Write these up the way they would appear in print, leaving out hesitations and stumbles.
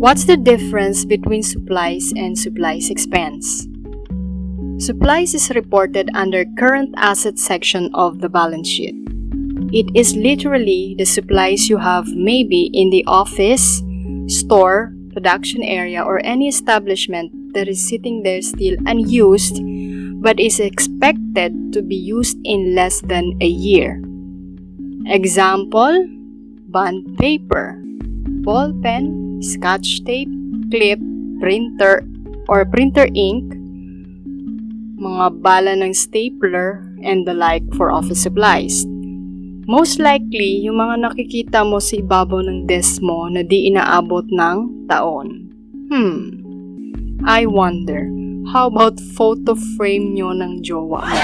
What's the difference between supplies and supplies expense? Supplies is reported under current assets section of the balance sheet. It is literally the supplies you have maybe in the office, store, production area, or any establishment that is sitting there still unused but is expected to be used in less than a year. Example, bond paper, ball pen, scotch tape, clip, printer or printer ink, mga bala ng stapler, and the like for office supplies. Most likely, yung mga nakikita mo sa ibabaw ng desk mo na di inaabot ng taon. I wonder, how about photo frame nyo ng jowa mo?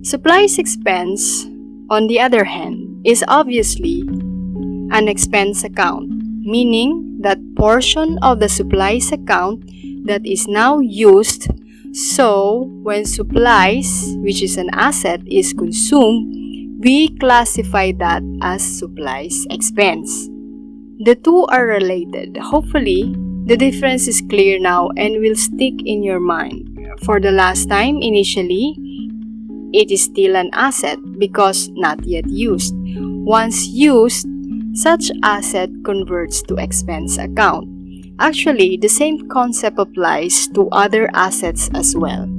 Supplies expense, on the other hand, is obviously an expense account, meaning that portion of the supplies account that is now used. So, when supplies, which is an asset, is consumed, we classify that as supplies expense. The two are related. Hopefully, the difference is clear now and will stick in your mind. For the last time, initially, it is still an asset because not yet used. Once used, such asset converts to expense account. Actually, the same concept applies to other assets as well.